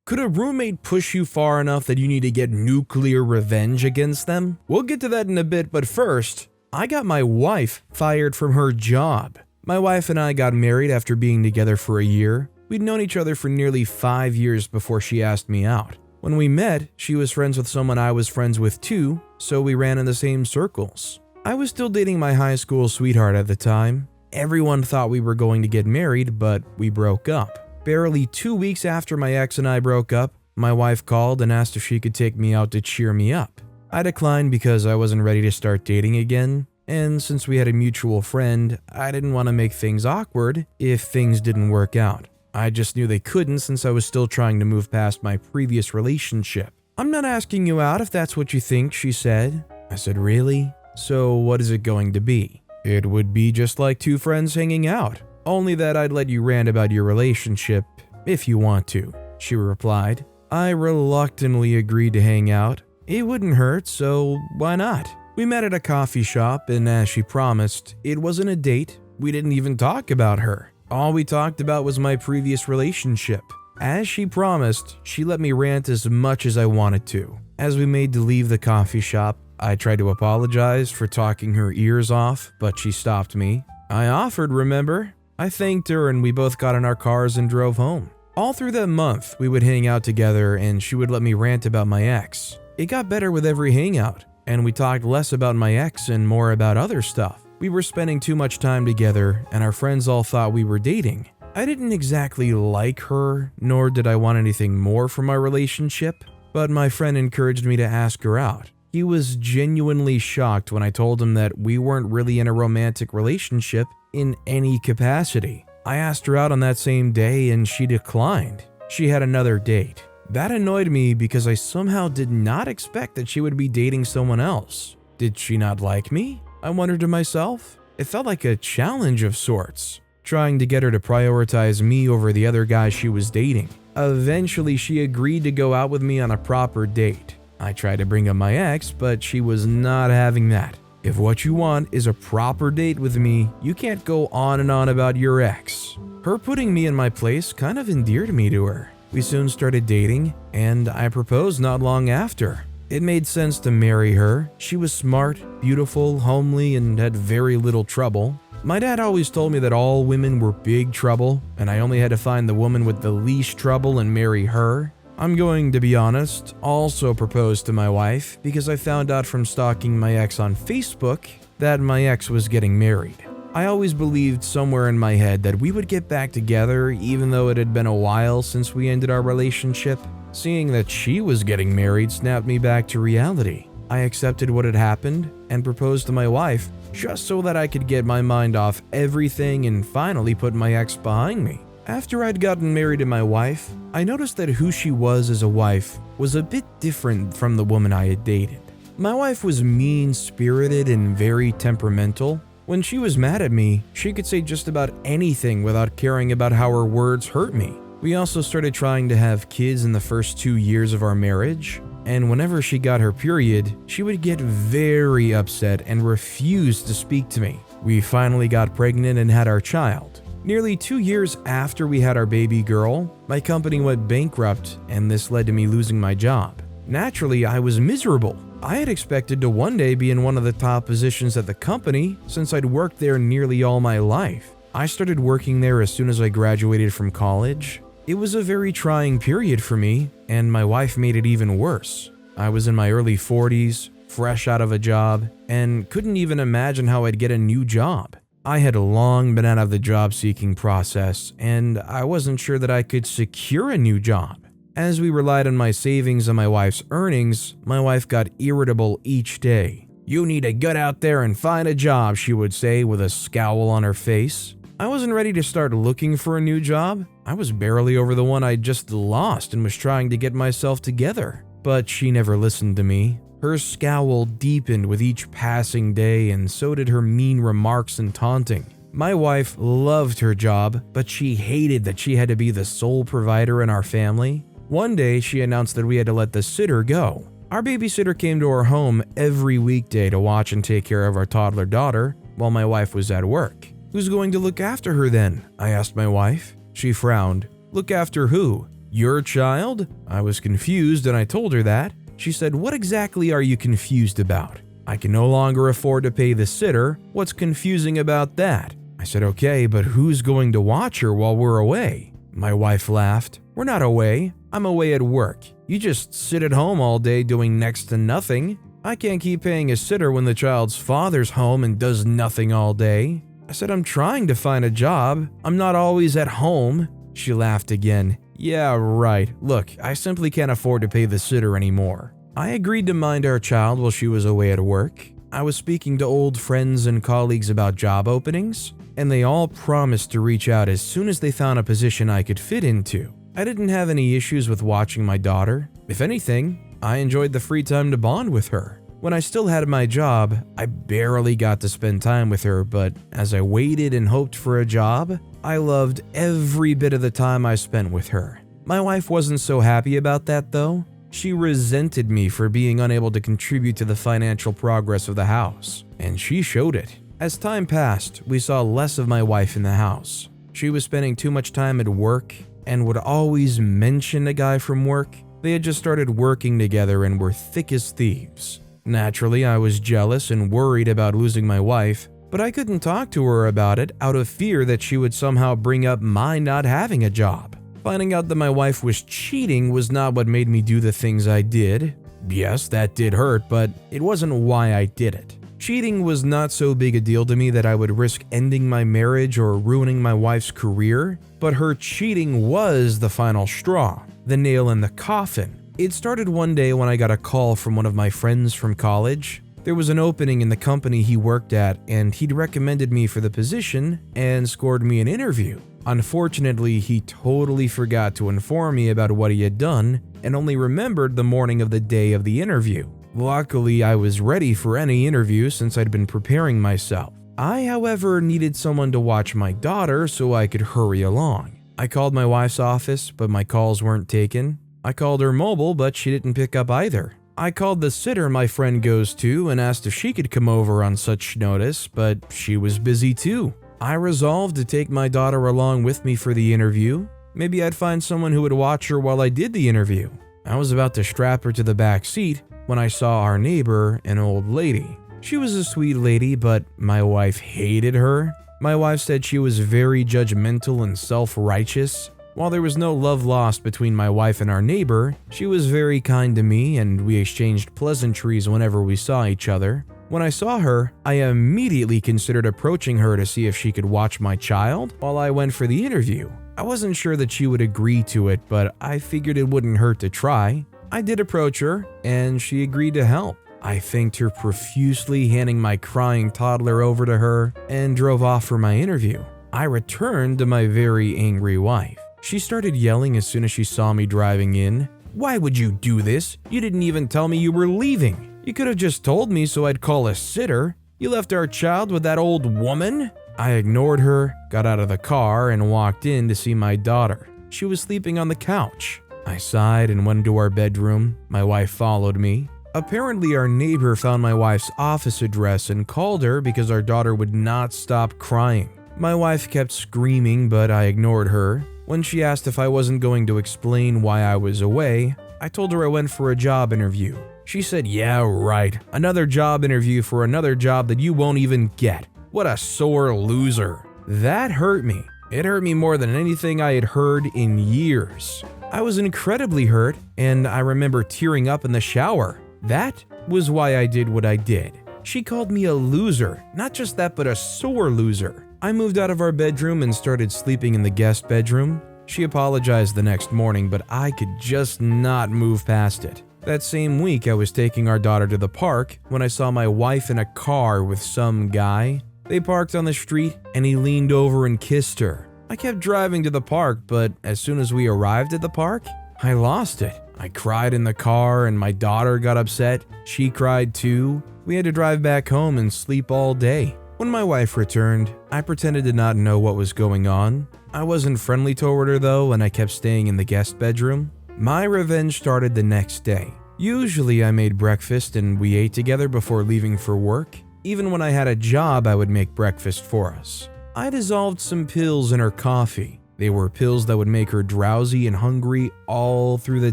Could a roommate push you far enough that you need to get nuclear revenge against them? We'll get to that in a bit, but first, I got my wife fired from her job. My wife and I got married after being together for a year. We'd known each other for nearly 5 years before she asked me out. When we met, she was friends with someone I was friends with too, so we ran in the same circles. I was still dating my high school sweetheart at the time. Everyone thought we were going to get married, but we broke up. Barely 2 weeks after my ex and I broke up, my wife called and asked if she could take me out to cheer me up. I declined because I wasn't ready to start dating again, and since we had a mutual friend, I didn't want to make things awkward if things didn't work out. I just knew they couldn't since I was still trying to move past my previous relationship. "I'm not asking you out if that's what you think," she said. I said, "Really? So what is it going to be?" "It would be just like two friends hanging out. Only that I'd let you rant about your relationship if you want to," she replied. I reluctantly agreed to hang out. It wouldn't hurt, so why not? We met at a coffee shop, and as she promised, it wasn't a date. We didn't even talk about her. All we talked about was my previous relationship. As she promised, she let me rant as much as I wanted to. As we made to leave the coffee shop, I tried to apologize for talking her ears off, but she stopped me. I offered, remember? I thanked her and we both got in our cars and drove home. All through that month, we would hang out together and she would let me rant about my ex. It got better with every hangout, and we talked less about my ex and more about other stuff. We were spending too much time together and our friends all thought we were dating. I didn't exactly like her, nor did I want anything more from our relationship, but my friend encouraged me to ask her out. He was genuinely shocked when I told him that we weren't really in a romantic relationship in any capacity. I asked her out on that same day and she declined. She had another date. That annoyed me because I somehow did not expect that she would be dating someone else. Did she not like me? I wondered to myself. It felt like a challenge of sorts, trying to get her to prioritize me over the other guy she was dating. Eventually, she agreed to go out with me on a proper date. I tried to bring up my ex, but she was not having that. If what you want is a proper date with me, you can't go on and on about your ex. Her putting me in my place kind of endeared me to her. We soon started dating, and I proposed not long after. It made sense to marry her. She was smart, beautiful, homely, and had very little trouble. My dad always told me that all women were big trouble, and I only had to find the woman with the least trouble and marry her. I'm going to be honest, also proposed to my wife because I found out from stalking my ex on Facebook that my ex was getting married. I always believed somewhere in my head that we would get back together even though it had been a while since we ended our relationship. Seeing that she was getting married snapped me back to reality. I accepted what had happened and proposed to my wife just so that I could get my mind off everything and finally put my ex behind me. After I'd gotten married to my wife, I noticed that who she was as a wife was a bit different from the woman I had dated. My wife was mean-spirited and very temperamental. When she was mad at me, she could say just about anything without caring about how her words hurt me. We also started trying to have kids in the first 2 years of our marriage, and whenever she got her period, she would get very upset and refuse to speak to me. We finally got pregnant and had our child. Nearly 2 years after we had our baby girl, my company went bankrupt, and this led to me losing my job. Naturally, I was miserable. I had expected to one day be in one of the top positions at the company since I'd worked there nearly all my life. I started working there as soon as I graduated from college. It was a very trying period for me, and my wife made it even worse. I was in my early 40s, fresh out of a job, and couldn't even imagine how I'd get a new job. I had long been out of the job-seeking process, and I wasn't sure that I could secure a new job. As we relied on my savings and my wife's earnings, my wife got irritable each day. "You need to get out there and find a job," she would say with a scowl on her face. I wasn't ready to start looking for a new job. I was barely over the one I just lost and was trying to get myself together. But she never listened to me. Her scowl deepened with each passing day, and so did her mean remarks and taunting. My wife loved her job, but she hated that she had to be the sole provider in our family. One day, she announced that we had to let the sitter go. Our babysitter came to our home every weekday to watch and take care of our toddler daughter while my wife was at work. "Who's going to look after her then?" I asked my wife. She frowned. "Look after who?" "Your child?" I was confused and I told her that. She said, "What exactly are you confused about?" "I can no longer afford to pay the sitter. What's confusing about that?" I said, "Okay, but who's going to watch her while we're away?" My wife laughed. "We're not away. I'm away at work. You just sit at home all day doing next to nothing. I can't keep paying a sitter when the child's father's home and does nothing all day." I said, "I'm trying to find a job. I'm not always at home." She laughed again. "Yeah, right. Look, I simply can't afford to pay the sitter anymore." I agreed to mind our child while she was away at work. I was speaking to old friends and colleagues about job openings, and they all promised to reach out as soon as they found a position I could fit into. I didn't have any issues with watching my daughter. If anything, I enjoyed the free time to bond with her. When I still had my job, I barely got to spend time with her, but as I waited and hoped for a job, I loved every bit of the time I spent with her. My wife wasn't so happy about that though. She resented me for being unable to contribute to the financial progress of the house, and she showed it. As time passed, we saw less of my wife in the house. She was spending too much time at work and would always mention a guy from work. They had just started working together and were thick as thieves. Naturally, I was jealous and worried about losing my wife, but I couldn't talk to her about it out of fear that she would somehow bring up my not having a job. Finding out that my wife was cheating was not what made me do the things I did. Yes, that did hurt, but it wasn't why I did it. Cheating was not so big a deal to me that I would risk ending my marriage or ruining my wife's career, but her cheating was the final straw, the nail in the coffin. It started one day when I got a call from one of my friends from college. There was an opening in the company he worked at, and he'd recommended me for the position and scored me an interview. Unfortunately, he totally forgot to inform me about what he had done and only remembered the morning of the day of the interview. Luckily, I was ready for any interview since I'd been preparing myself. I, however, needed someone to watch my daughter so I could hurry along. I called my wife's office, but my calls weren't taken. I called her mobile, but she didn't pick up either. I called the sitter my friend goes to and asked if she could come over on such notice, but she was busy too. I resolved to take my daughter along with me for the interview. Maybe I'd find someone who would watch her while I did the interview. I was about to strap her to the back seat when I saw our neighbor, an old lady. She was a sweet lady, but my wife hated her. My wife said she was very judgmental and self-righteous. While there was no love lost between my wife and our neighbor, she was very kind to me and we exchanged pleasantries whenever we saw each other. When I saw her, I immediately considered approaching her to see if she could watch my child while I went for the interview. I wasn't sure that she would agree to it, but I figured it wouldn't hurt to try. I did approach her, and she agreed to help. I thanked her profusely, handing my crying toddler over to her, and drove off for my interview. I returned to my very angry wife. She started yelling as soon as she saw me driving in. "Why would you do this? You didn't even tell me you were leaving. You could have just told me so I'd call a sitter. You left our child with that old woman?" I ignored her, got out of the car, and walked in to see my daughter. She was sleeping on the couch. I sighed and went into our bedroom. My wife followed me. Apparently, our neighbor found my wife's office address and called her because our daughter would not stop crying. My wife kept screaming, but I ignored her. When she asked if I wasn't going to explain why I was away, I told her I went for a job interview. She said, "Yeah, right. Another job interview for another job that you won't even get. What a sore loser." That hurt me. It hurt me more than anything I had heard in years. I was incredibly hurt, and I remember tearing up in the shower. That was why I did what I did. She called me a loser. Not just that, but a sore loser. I moved out of our bedroom and started sleeping in the guest bedroom. She apologized the next morning, but I could just not move past it. That same week, I was taking our daughter to the park when I saw my wife in a car with some guy. They parked on the street, and he leaned over and kissed her. I kept driving to the park, but as soon as we arrived at the park, I lost it. I cried in the car, and my daughter got upset. She cried too. We had to drive back home and sleep all day. When my wife returned, I pretended to not know what was going on. I wasn't friendly toward her though, and I kept staying in the guest bedroom. My revenge started the next day. Usually I made breakfast and we ate together before leaving for work. Even when I had a job, I would make breakfast for us. I dissolved some pills in her coffee. They were pills that would make her drowsy and hungry all through the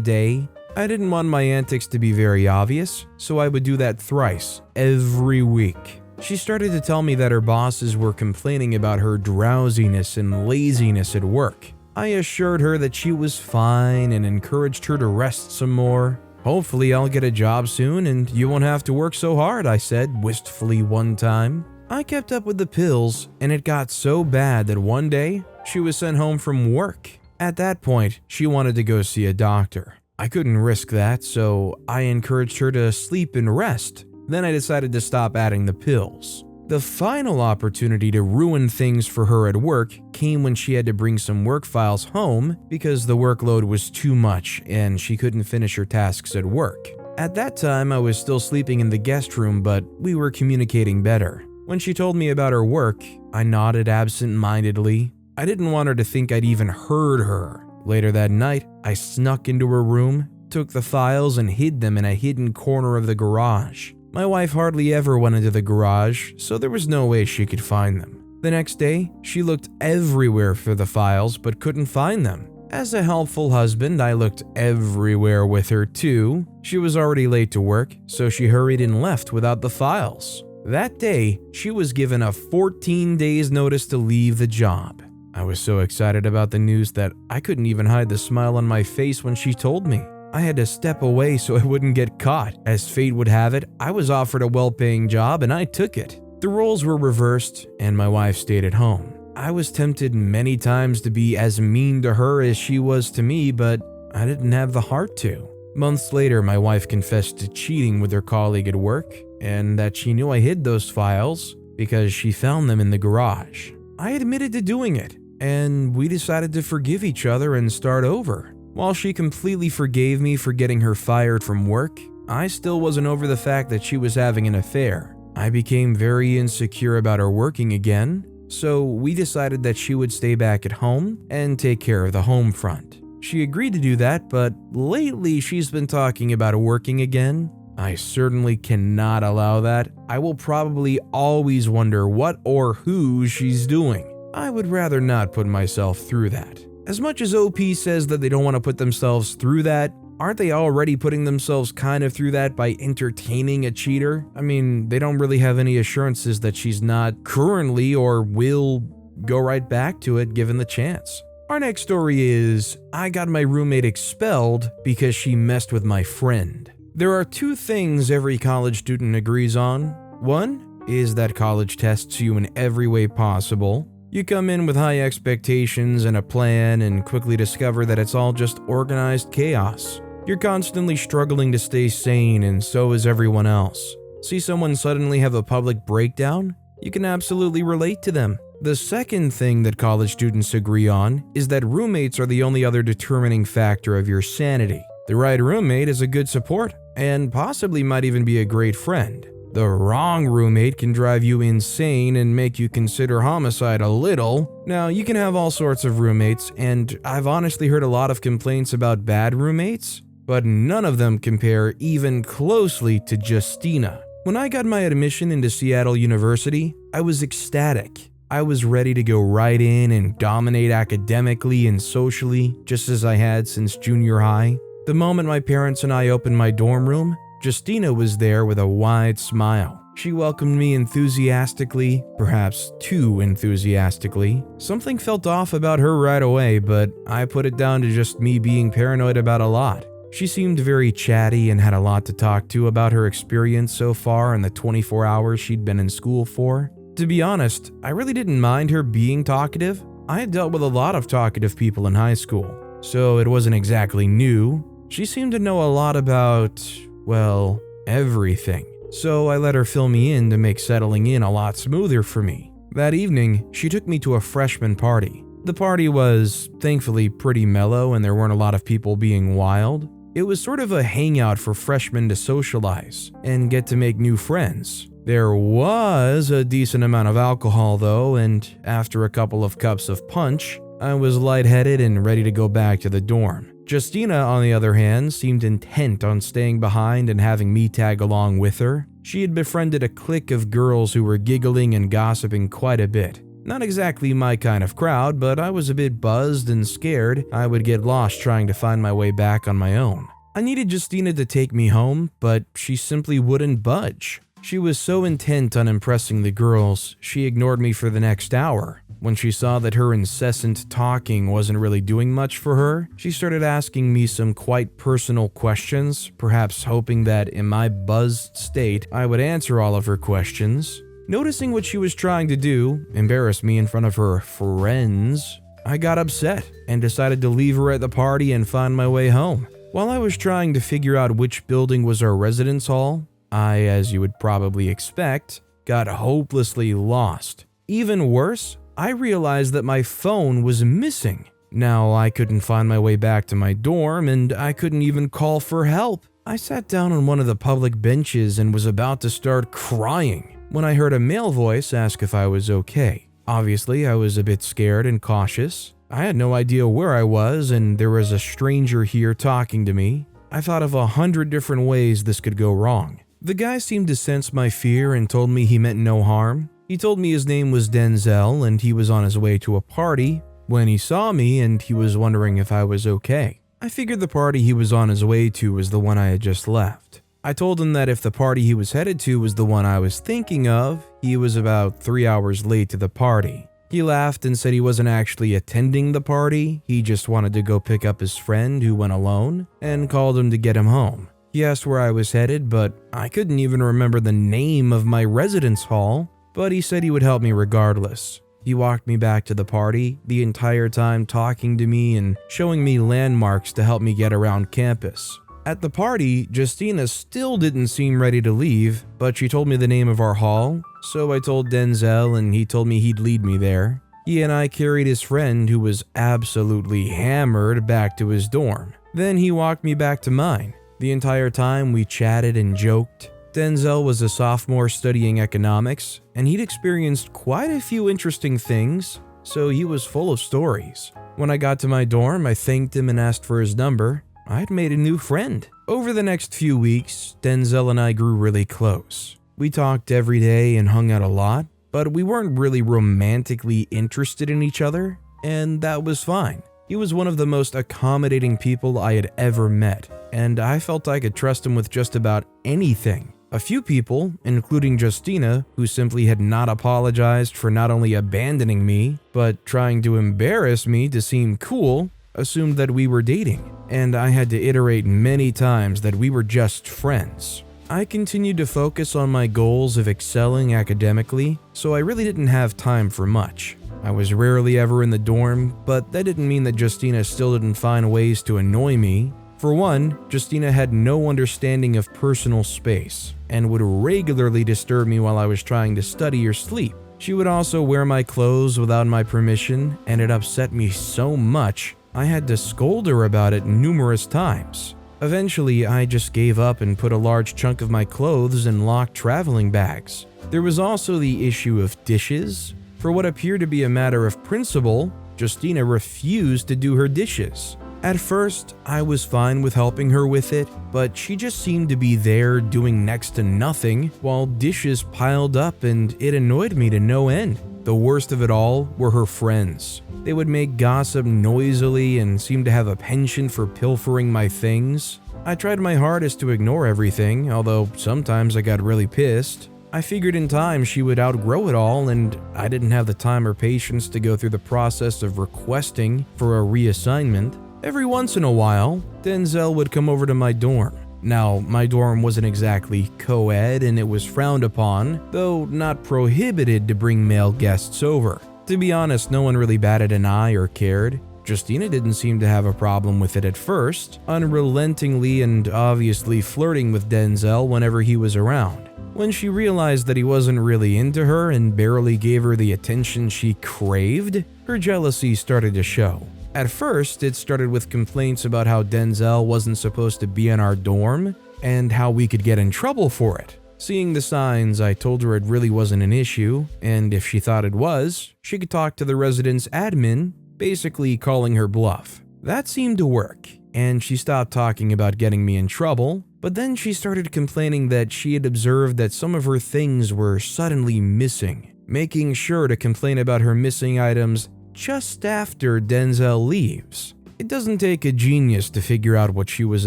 day. I didn't want my antics to be very obvious, so I would do that thrice every week. She started to tell me that her bosses were complaining about her drowsiness and laziness at work. I assured her that she was fine and encouraged her to rest some more. "Hopefully I'll get a job soon and you won't have to work so hard," I said wistfully one time. I kept up with the pills, and it got so bad that one day she was sent home from work. At that point, she wanted to go see a doctor. I couldn't risk that, so I encouraged her to sleep and rest. Then I decided to stop adding the pills. The final opportunity to ruin things for her at work came when she had to bring some work files home because the workload was too much and she couldn't finish her tasks at work. At that time, I was still sleeping in the guest room, but we were communicating better. When she told me about her work, I nodded absent-mindedly. I didn't want her to think I'd even heard her. Later that night, I snuck into her room, took the files, and hid them in a hidden corner of the garage. My wife hardly ever went into the garage, so there was no way she could find them. The next day, she looked everywhere for the files but couldn't find them. As a helpful husband, I looked everywhere with her too. She was already late to work, so she hurried and left without the files. That day, she was given a 14 days notice to leave the job. I was so excited about the news that I couldn't even hide the smile on my face when she told me. I had to step away so I wouldn't get caught. As fate would have it, I was offered a well-paying job and I took it. The roles were reversed and my wife stayed at home. I was tempted many times to be as mean to her as she was to me, but I didn't have the heart to. Months later, my wife confessed to cheating with her colleague at work and that she knew I hid those files because she found them in the garage. I admitted to doing it, and we decided to forgive each other and start over. While she completely forgave me for getting her fired from work, I still wasn't over the fact that she was having an affair. I became very insecure about her working again, so we decided that she would stay back at home and take care of the home front. She agreed to do that, but lately she's been talking about working again. I certainly cannot allow that. I will probably always wonder what or who she's doing. I would rather not put myself through that. As much as OP says that they don't want to put themselves through that, aren't they already putting themselves kind of through that by entertaining a cheater? I mean, they don't really have any assurances that she's not currently or will go right back to it given the chance. Our next story is, I got my roommate expelled because she messed with my friend. There are two things every college student agrees on. One is that college tests you in every way possible. You come in with high expectations and a plan and quickly discover that it's all just organized chaos. You're constantly struggling to stay sane, and so is everyone else. See someone suddenly have a public breakdown? You can absolutely relate to them. The second thing that college students agree on is that roommates are the only other determining factor of your sanity. The right roommate is a good support and possibly might even be a great friend. The wrong roommate can drive you insane and make you consider homicide a little. Now, you can have all sorts of roommates, and I've honestly heard a lot of complaints about bad roommates, but none of them compare even closely to Justina. When I got my admission into Seattle University, I was ecstatic. I was ready to go right in and dominate academically and socially, just as I had since junior high. The moment my parents and I opened my dorm room, Justina was there with a wide smile. She welcomed me enthusiastically, perhaps too enthusiastically. Something felt off about her right away, but I put it down to just me being paranoid about a lot. She seemed very chatty and had a lot to talk to about her experience so far in the 24 hours she'd been in school for. To be honest, I really didn't mind her being talkative. I had dealt with a lot of talkative people in high school, so it wasn't exactly new. She seemed to know a lot about, well, everything. So I let her fill me in to make settling in a lot smoother for me. That evening, she took me to a freshman party. The party was, thankfully, pretty mellow and there weren't a lot of people being wild. It was sort of a hangout for freshmen to socialize and get to make new friends. There was a decent amount of alcohol though, and after a couple of cups of punch, I was lightheaded and ready to go back to the dorm. Justina, on the other hand, seemed intent on staying behind and having me tag along with her. She had befriended a clique of girls who were giggling and gossiping quite a bit. Not exactly my kind of crowd, but I was a bit buzzed and scared I would get lost trying to find my way back on my own. I needed Justina to take me home, but she simply wouldn't budge. She was so intent on impressing the girls, she ignored me for the next hour. When she saw that her incessant talking wasn't really doing much for her, she started asking me some quite personal questions, perhaps hoping that in my buzzed state, I would answer all of her questions. Noticing what she was trying to do, embarrass me in front of her friends, I got upset and decided to leave her at the party and find my way home. While I was trying to figure out which building was our residence hall, I, as you would probably expect, got hopelessly lost. Even worse, I realized that my phone was missing. Now I couldn't find my way back to my dorm and I couldn't even call for help. I sat down on one of the public benches and was about to start crying when I heard a male voice ask if I was okay. Obviously, I was a bit scared and cautious. I had no idea where I was and there was a stranger here talking to me. I thought of 100 different ways this could go wrong. The guy seemed to sense my fear and told me he meant no harm. He told me his name was Denzel and he was on his way to a party when he saw me and he was wondering if I was okay. I figured the party he was on his way to was the one I had just left. I told him that if the party he was headed to was the one I was thinking of, he was about 3 hours late to the party. He laughed and said he wasn't actually attending the party, he just wanted to go pick up his friend who went alone and called him to get him home. He asked where I was headed, but I couldn't even remember the name of my residence hall, but he said he would help me regardless. He walked me back to the party, the entire time talking to me and showing me landmarks to help me get around campus. At the party, Justina still didn't seem ready to leave, but she told me the name of our hall, so I told Denzel and he told me he'd lead me there. He and I carried his friend, who was absolutely hammered, back to his dorm. Then he walked me back to mine. The entire time we chatted and joked. Denzel was a sophomore studying economics, and he'd experienced quite a few interesting things, so he was full of stories. When I got to my dorm, I thanked him and asked for his number. I'd made a new friend. Over the next few weeks, Denzel and I grew really close. We talked every day and hung out a lot, but we weren't really romantically interested in each other, and that was fine. He was one of the most accommodating people I had ever met, and I felt I could trust him with just about anything. A few people, including Justina, who simply had not apologized for not only abandoning me, but trying to embarrass me to seem cool, assumed that we were dating, and I had to iterate many times that we were just friends. I continued to focus on my goals of excelling academically, so I really didn't have time for much. I was rarely ever in the dorm, but that didn't mean that Justina still didn't find ways to annoy me. For one, Justina had no understanding of personal space and would regularly disturb me while I was trying to study or sleep. She would also wear my clothes without my permission, and it upset me so much I had to scold her about it numerous times. Eventually, I just gave up and put a large chunk of my clothes in locked traveling bags. There was also the issue of dishes. For what appeared to be a matter of principle, Justina refused to do her dishes. At first, I was fine with helping her with it, but she just seemed to be there doing next to nothing while dishes piled up, and it annoyed me to no end. The worst of it all were her friends. They would make gossip noisily and seemed to have a penchant for pilfering my things. I tried my hardest to ignore everything, although sometimes I got really pissed. I figured in time she would outgrow it all, and I didn't have the time or patience to go through the process of requesting for a reassignment. Every once in a while, Denzel would come over to my dorm. Now, my dorm wasn't exactly co-ed and it was frowned upon, though not prohibited to bring male guests over. To be honest, no one really batted an eye or cared. Justina didn't seem to have a problem with it at first, unrelentingly and obviously flirting with Denzel whenever he was around. When she realized that he wasn't really into her and barely gave her the attention she craved, her jealousy started to show. At first, it started with complaints about how Denzel wasn't supposed to be in our dorm and how we could get in trouble for it. Seeing the signs, I told her it really wasn't an issue, and if she thought it was, she could talk to the residence admin, basically calling her bluff. That seemed to work, and she stopped talking about getting me in trouble, but then she started complaining that she had observed that some of her things were suddenly missing. making sure to complain about her missing items just after Denzel leaves. It doesn't take a genius to figure out what she was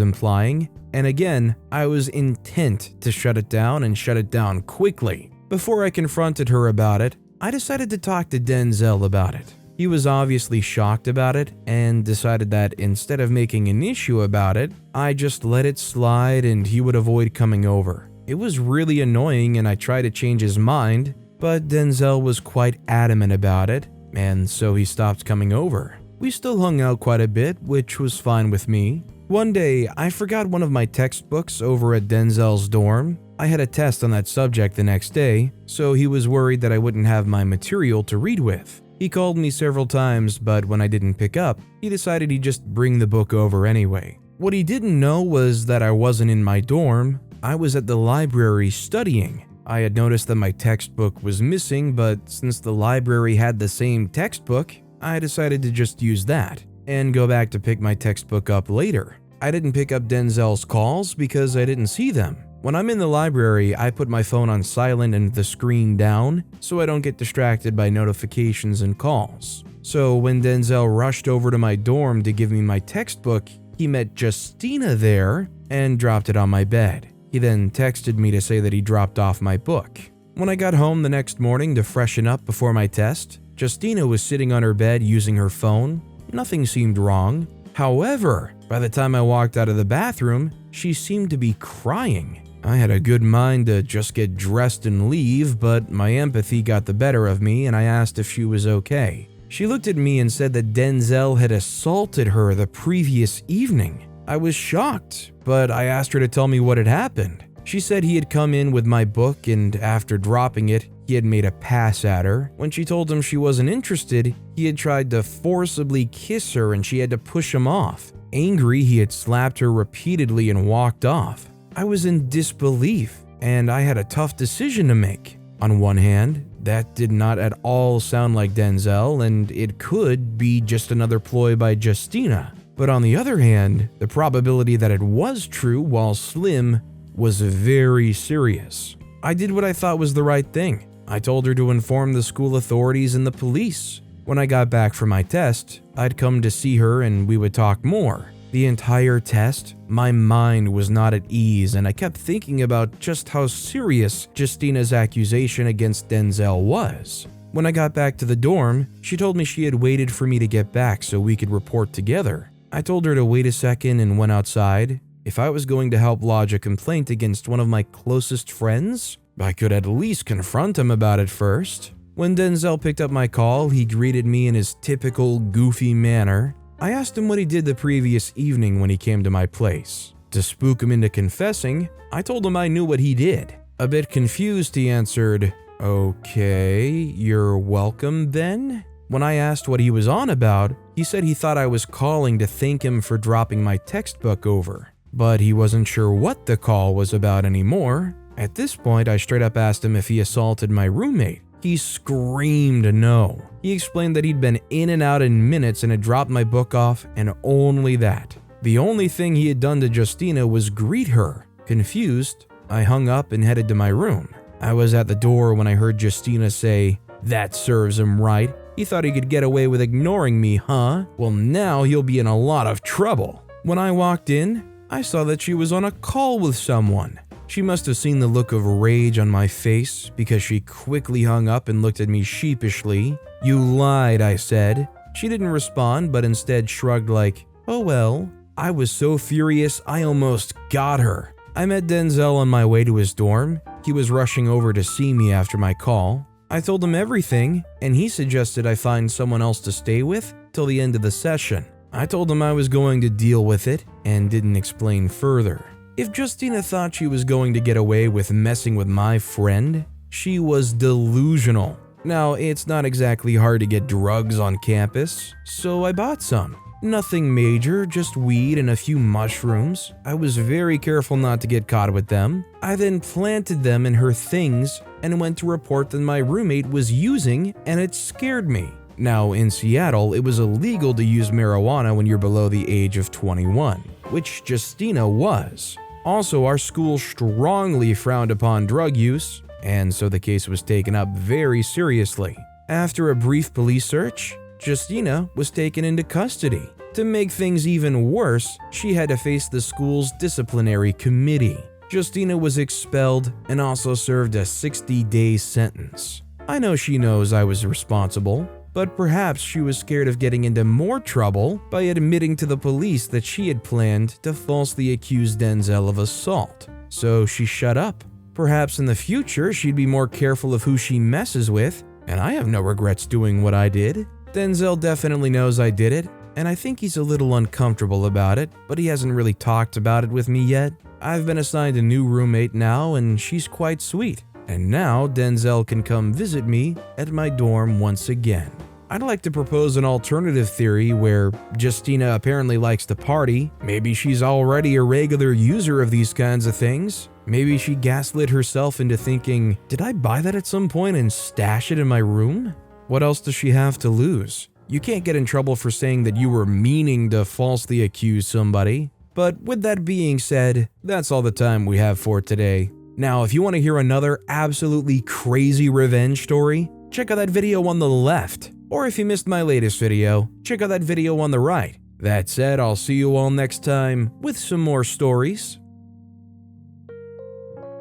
implying, and again, I was intent to shut it down and shut it down quickly. Before I confronted her about it, I decided to talk to Denzel about it. He was obviously shocked about it and decided that instead of making an issue about it, I just let it slide and he would avoid coming over. It was really annoying and I tried to change his mind, but Denzel was quite adamant about it, and so he stopped coming over. We still hung out quite a bit, which was fine with me. One day, I forgot one of my textbooks over at Denzel's dorm. I had a test on that subject the next day, so he was worried that I wouldn't have my material to read with. He called me several times, but when I didn't pick up, he decided he'd just bring the book over anyway. What he didn't know was that I wasn't in my dorm. I was at the library studying. I had noticed that my textbook was missing, but since the library had the same textbook, I decided to just use that and go back to pick my textbook up later. I didn't pick up Denzel's calls because I didn't see them. When I'm in the library, I put my phone on silent and the screen down so I don't get distracted by notifications and calls. So when Denzel rushed over to my dorm to give me my textbook, he met Justina there and dropped it on my bed. He then texted me to say that he dropped off my book. When I got home the next morning to freshen up before my test, Justina was sitting on her bed using her phone. Nothing seemed wrong. However, by the time I walked out of the bathroom, she seemed to be crying. I had a good mind to just get dressed and leave, but my empathy got the better of me and I asked if she was okay. She looked at me and said that Denzel had assaulted her the previous evening. I was shocked, but I asked her to tell me what had happened. She said he had come in with my book and after dropping it, he had made a pass at her. When she told him she wasn't interested, he had tried to forcibly kiss her and she had to push him off. Angry, he had slapped her repeatedly and walked off. I was in disbelief, and I had a tough decision to make. On one hand, that did not at all sound like Denzel, and it could be just another ploy by Justina. But on the other hand, the probability that it was true, while slim, was very serious. I did what I thought was the right thing. I told her to inform the school authorities and the police. When I got back from my test, I'd come to see her and we would talk more. The entire test, my mind was not at ease and I kept thinking about just how serious Justina's accusation against Denzel was. When I got back to the dorm, she told me she had waited for me to get back so we could report together. I told her to wait a second and went outside. If I was going to help lodge a complaint against one of my closest friends, I could at least confront him about it first. When Denzel picked up my call, he greeted me in his typical goofy manner. I asked him what he did the previous evening when he came to my place. To spook him into confessing, I told him I knew what he did. A bit confused, he answered, "Okay, you're welcome then?" When I asked what he was on about, he said he thought I was calling to thank him for dropping my textbook over. But he wasn't sure what the call was about anymore. At this point, I straight up asked him if he assaulted my roommate. He screamed no. He explained that he'd been in and out in minutes and had dropped my book off, and only that. The only thing he had done to Justina was greet her. Confused, I hung up and headed to my room. I was at the door when I heard Justina say, "That serves him right. He thought he could get away with ignoring me, huh? Well, now he'll be in a lot of trouble." When I walked in, I saw that she was on a call with someone. She must have seen the look of rage on my face because she quickly hung up and looked at me sheepishly. "You lied," I said. She didn't respond, but instead shrugged like, "Oh well." I was so furious, I almost got her. I met Denzel on my way to his dorm. He was rushing over to see me after my call. I told him everything, and he suggested I find someone else to stay with till the end of the session. I told him I was going to deal with it and didn't explain further. If Justina thought she was going to get away with messing with my friend, she was delusional. Now, it's not exactly hard to get drugs on campus, so I bought some. Nothing major, just weed and a few mushrooms. I was very careful not to get caught with them. I then planted them in her things and went to report that my roommate was using, and it scared me. Now, in Seattle, it was illegal to use marijuana when you're below the age of 21, which Justina was. Also, our school strongly frowned upon drug use. and so the case was taken up very seriously. After a brief police search, Justina was taken into custody. To make things even worse, she had to face the school's disciplinary committee. Justina was expelled and also served a 60-day sentence. I know she knows I was responsible, but perhaps she was scared of getting into more trouble by admitting to the police that she had planned to falsely accuse Denzel of assault. So she shut up. Perhaps in the future she'd be more careful of who she messes with, and I have no regrets doing what I did. Denzel definitely knows I did it, and I think he's a little uncomfortable about it, but he hasn't really talked about it with me yet. I've been assigned a new roommate now, and she's quite sweet. And now Denzel can come visit me at my dorm once again. I'd like to propose an alternative theory where Justina apparently likes to party. Maybe she's already a regular user of these kinds of things. Maybe she gaslit herself into thinking, did I buy that at some point and stash it in my room? What else does she have to lose? You can't get in trouble for saying that you were meaning to falsely accuse somebody. But with that being said, that's all the time we have for today. Now, if you want to hear another absolutely crazy revenge story, check out that video on the left. Or if you missed my latest video, check out that video on the right. That said, I'll see you all next time with some more stories.